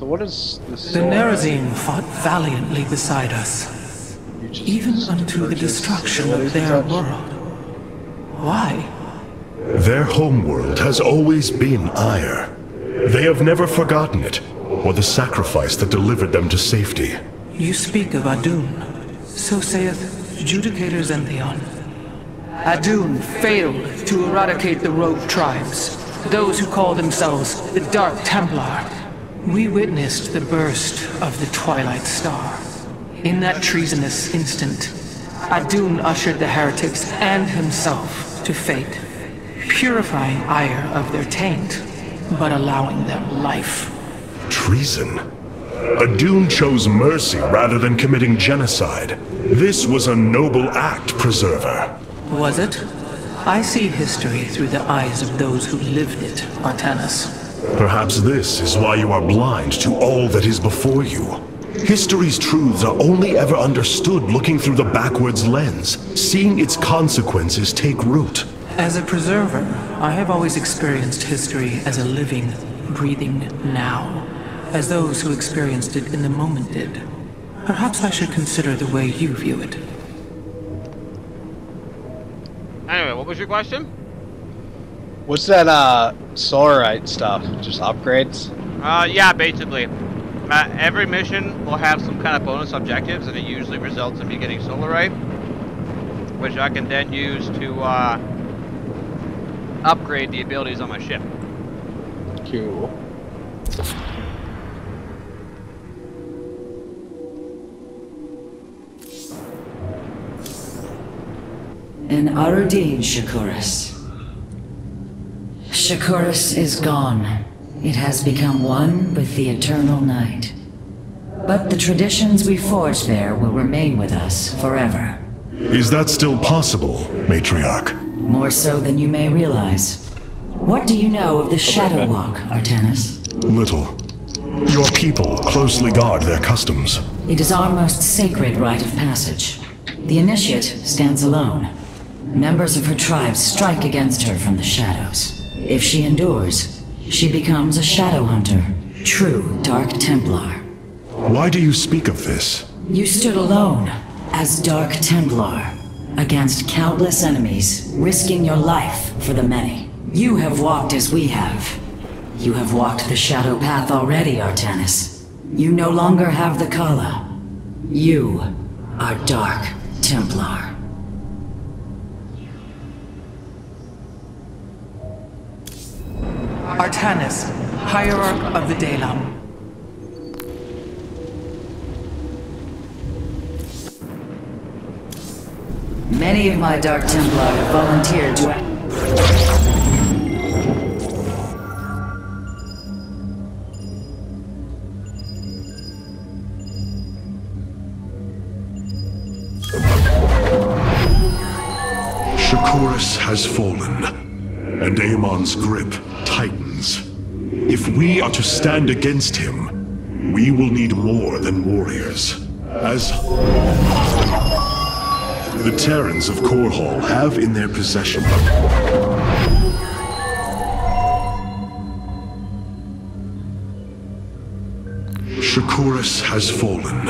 So what is this? The Nerazine fought valiantly beside us, even unto the destruction of their world. Why? Their homeworld has always been Ire. They have never forgotten it, or the sacrifice that delivered them to safety. You speak of Adun. So saith Judicator Zentheon. Adun failed to eradicate the rogue tribes, those who call themselves the Dark Templar. We witnessed the burst of the Twilight Star. In that treasonous instant, Adun ushered the heretics and himself to fate, purifying Ire of their taint, but allowing them life. Treason? Adun chose mercy rather than committing genocide. This was a noble act, Preserver. Was it? I see history through the eyes of those who lived it, Artanis. Perhaps this is why you are blind to all that is before you. History's truths are only ever understood looking through the backwards lens, seeing its consequences take root. As a preserver, I have always experienced history as a living, breathing now, as those who experienced it in the moment did. Perhaps I should consider the way you view it. Anyway, what was your question? What's that, Solarite stuff? Just upgrades? Yeah, basically. Every mission will have some kind of bonus objectives, and it usually results in me getting Solarite, which I can then use to, upgrade the abilities on my ship. Cool. An Arudin, Shakuras. Shakuras is gone. It has become one with the eternal night. But the traditions we forged there will remain with us forever. Is that still possible, Matriarch? More so than you may realize. What do you know of the Shadow Walk, Artanis? Little. Your people closely guard their customs. It is our most sacred rite of passage. The Initiate stands alone. Members of her tribe strike against her from the shadows. If she endures, she becomes a Shadow Hunter, true Dark Templar. Why do you speak of this? You stood alone, as Dark Templar, against countless enemies, risking your life for the many. You have walked as we have. You have walked the Shadow Path already, Artanis. You no longer have the Kala. You are Dark Templar. Artanis, Hierarch of the Dalam. Many of my Dark Templar have volunteered to... Shakuras has fallen, and Amon's grip tightens. If we are to stand against him, we will need more than warriors. As the Terrans of Korhal have in their possession Shakuras has fallen,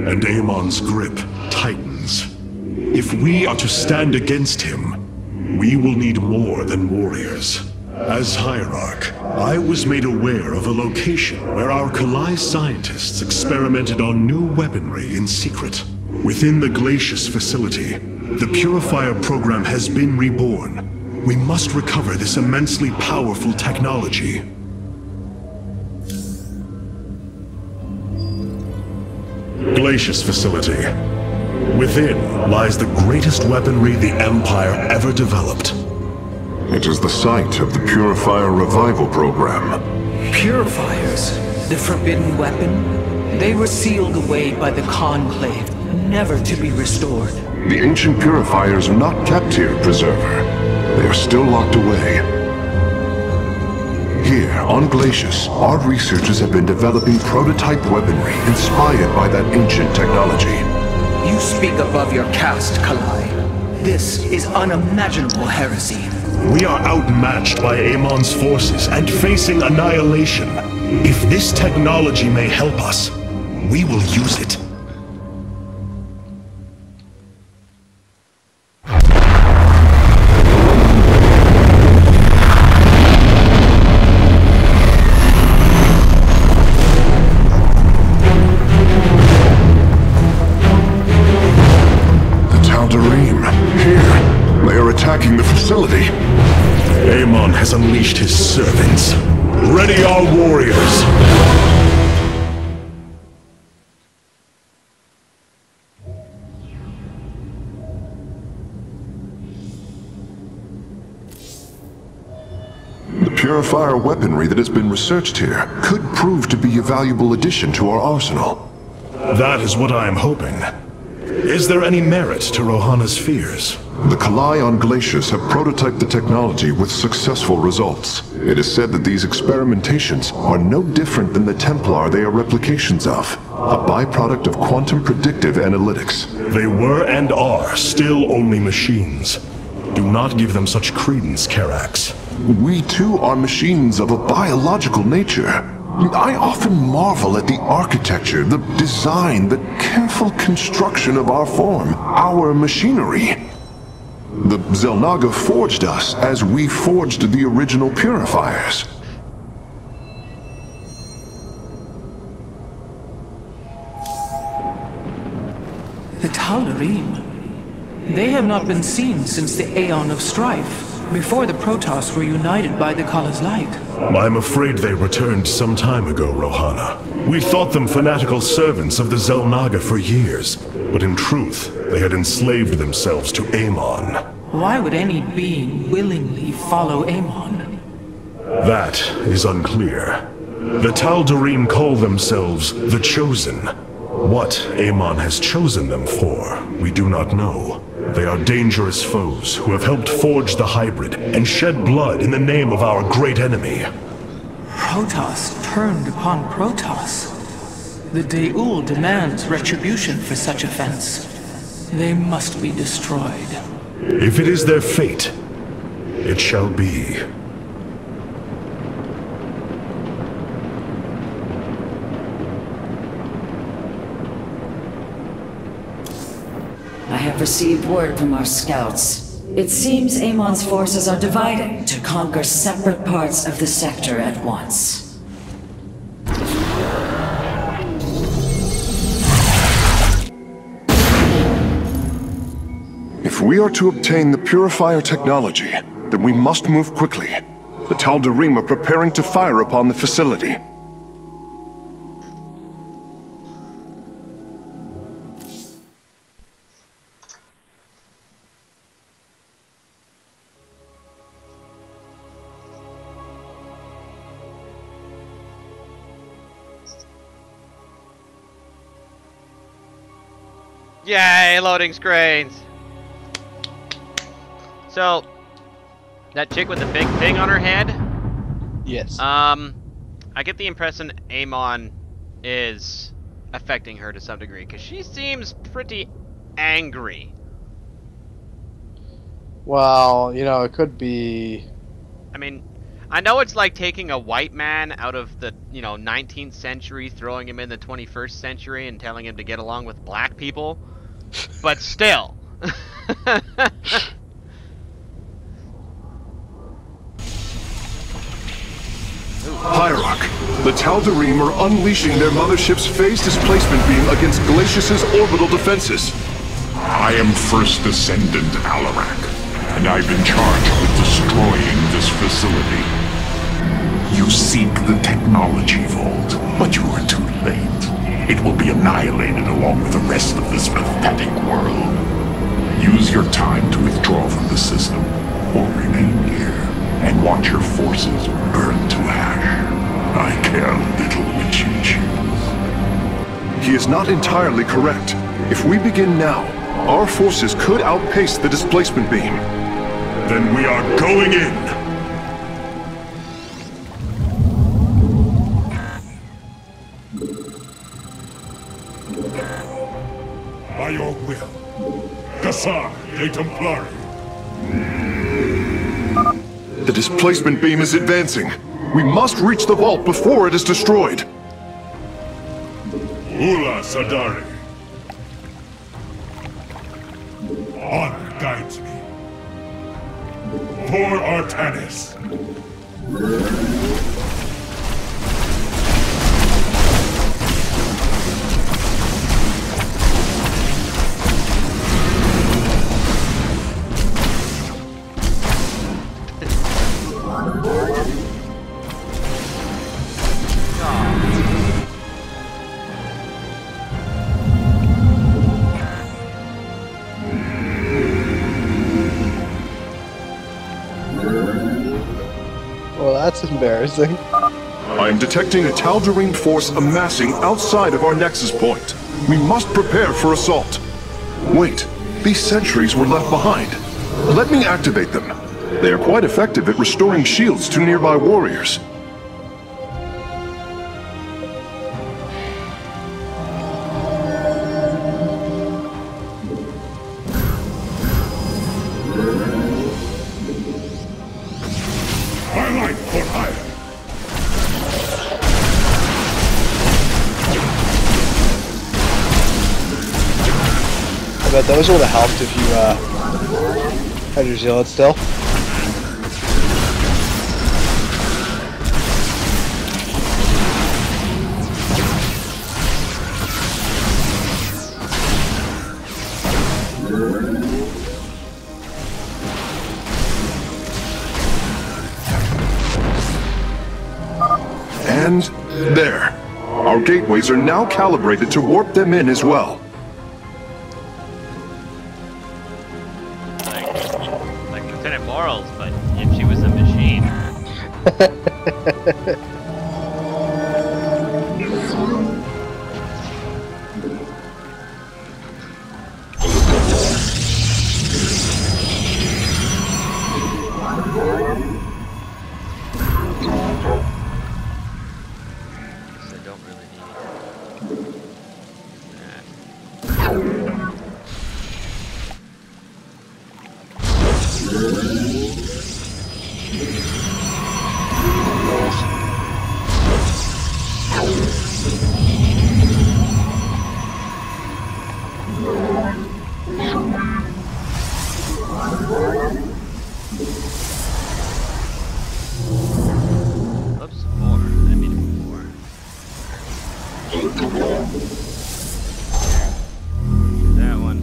and Amon's grip tightens. If we are to stand against him, we will need more than warriors. As Hierarch, I was made aware of a location where our Kalai scientists experimented on new weaponry in secret. Within the Glacius facility, the Purifier program has been reborn. We must recover this immensely powerful technology. Glacius facility. Within lies the greatest weaponry the Empire ever developed. It is the site of the Purifier Revival Program. Purifiers? The forbidden weapon? They were sealed away by the Conclave, never to be restored. The ancient Purifiers are not kept here, Preserver. They are still locked away. Here, on Glacius, our researchers have been developing prototype weaponry inspired by that ancient technology. You speak above your caste, Kalai. This is unimaginable heresy. We are outmatched by Amon's forces and facing annihilation. If this technology may help us, we will use it. Attacking the facility. Amon has unleashed his servants. Ready our warriors! The purifier weaponry that has been researched here could prove to be a valuable addition to our arsenal. That is what I am hoping. Is there any merit to Rohana's fears? The Kalai on glaciers have prototyped the technology with successful results. It is said that these experimentations are no different than the Templar they are replications of, a byproduct of quantum predictive analytics. They were and are still only machines. Do not give them such credence, Karax. We too are machines of a biological nature. I often marvel at the architecture, the design, the careful construction of our form, our machinery. The Xel'Naga forged us as we forged the original purifiers. The Tal'Darim. They have not been seen since the Aeon of Strife, before the Protoss were united by the Kala's light. I'm afraid they returned some time ago, Rohana. We thought them fanatical servants of the Xel'Naga for years, but in truth, they had enslaved themselves to Amon. Why would any being willingly follow Amon? That is unclear. The Tal'Darim call themselves the Chosen. What Amon has chosen them for, we do not know. They are dangerous foes who have helped forge the hybrid and shed blood in the name of our great enemy. Protoss turned upon Protoss. The De'ul demands retribution for such offense. They must be destroyed. If it is their fate, it shall be. I have received word from our scouts. It seems Amon's forces are dividing to conquer separate parts of the sector at once. If we are to obtain the purifier technology, then we must move quickly. The Tal'Darim are preparing to fire upon the facility. Yay, loading screens! So, that chick with the big thing on her head? Yes. I get the impression Amon is affecting her to some degree, because she seems pretty angry. Well, you know, it could be... I mean, I know it's like taking a white man out of the, 19th century, throwing him in the 21st century and telling him to get along with black people, but still. Hierarch, the Tal'Darim are unleashing their mothership's phase displacement beam against Glacius's orbital defenses. I am First Descendant Alarak, and I've been charged with destroying this facility. You seek the technology vault, but you are too late. It will be annihilated along with the rest of this pathetic world. Use your time to withdraw from the system, or remain here, and watch your forces burn to ash. I care little which you choose. He is not entirely correct. If we begin now, our forces could outpace the displacement beam. Then we are going in! By your will. Cassar de Templari. The displacement beam is advancing. We must reach the vault before it is destroyed. Ula Sadari. Honor guides me. For Artanis. Well, that's embarrassing. I am detecting a Tal'Darim force amassing outside of our nexus point. We must prepare for assault. Wait, these sentries were left behind. Let me activate them. They are quite effective at restoring shields to nearby warriors. Highlight for hire. I bet those would have helped if you had your zealot still. And there. Our gateways are now calibrated to warp them in as well. Like Lieutenant Morals, but if she was a machine. So I don't really need that. Oops, more. I mean more. That one.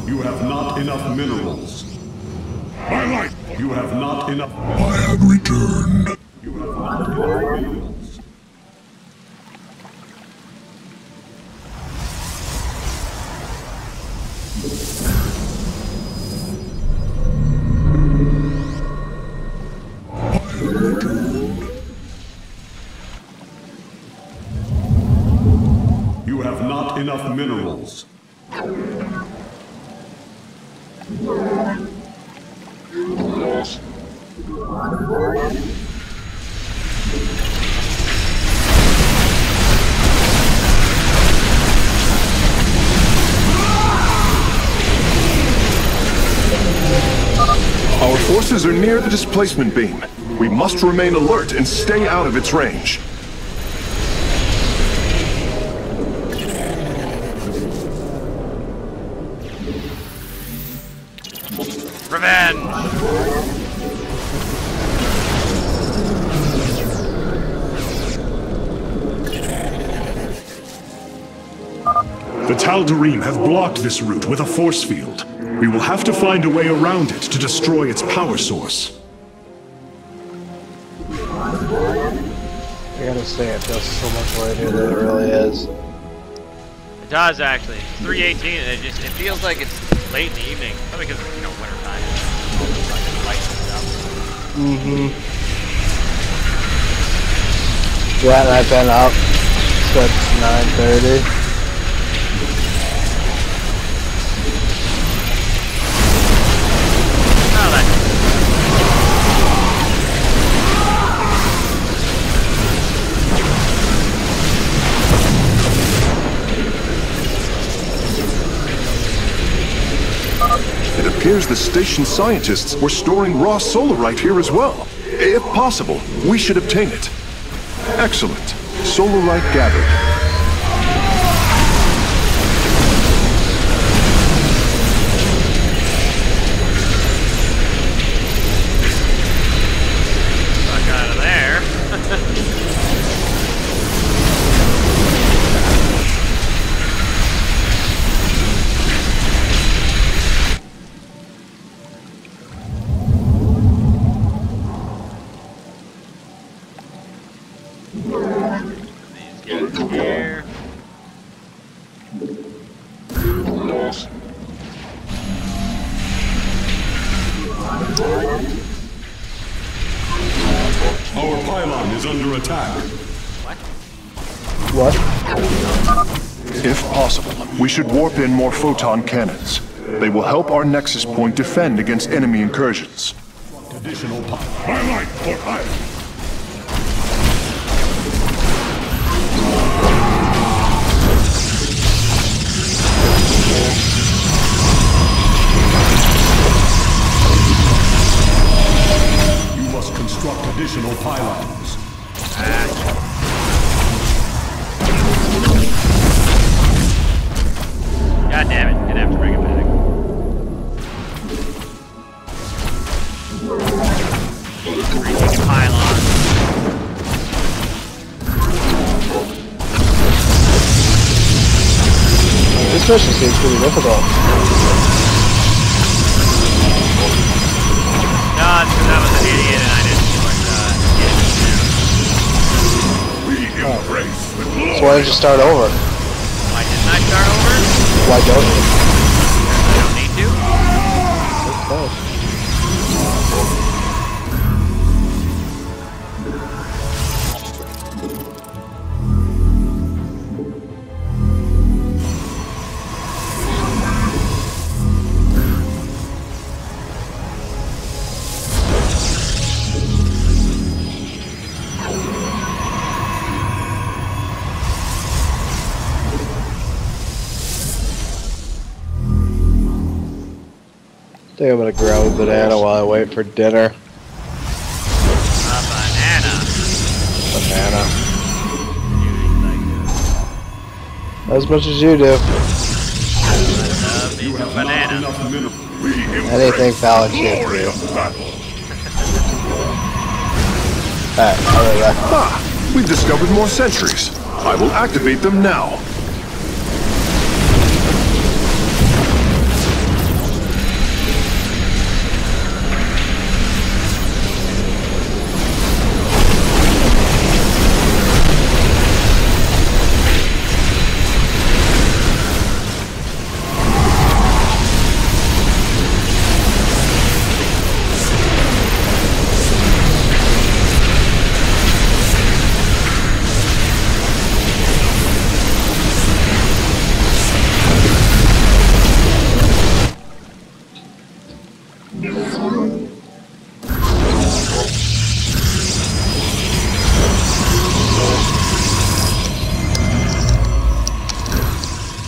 You have not enough minerals. Highlight. You have not enough. I have returned. You have not enough minerals. You have not enough minerals. Our forces are near the displacement beam. We must remain alert and stay out of its range. Revenge! The Tal'Darim have blocked this route with a force field. We will have to find a way around it to destroy its power source. I gotta say, it feels so much later than it really is. It does actually. It's 3:18 and it feels like it's late in the evening. Probably because it's, winter time. All the fucking lights and stuff. Yeah, and I've been up since 9:30. Oh, that's appears the station scientists were storing raw solarite here as well. If possible, we should obtain it. Excellent. Solarite gathered. Our pylon is under attack. What? If possible, we should warp in more photon cannons. They will help our nexus point defend against enemy incursions. Additional pylon for hire. Construct additional pylons. God damn it, gonna have to bring it back. Freaking pylon. This mission seems pretty difficult. No, it's because I was an idiot and I didn't So why did you start over? Why didn't I start over? Why don't you? I don't need to. That's close. I think I'm gonna grab a banana while I wait for dinner. A banana. Banana. As much as you do. You have banana. Anything Fallon can't do. Alright, I'll be back. Ah, we've discovered more sentries. I will activate them now.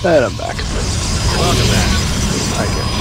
And I'm back. Welcome back. Thank you.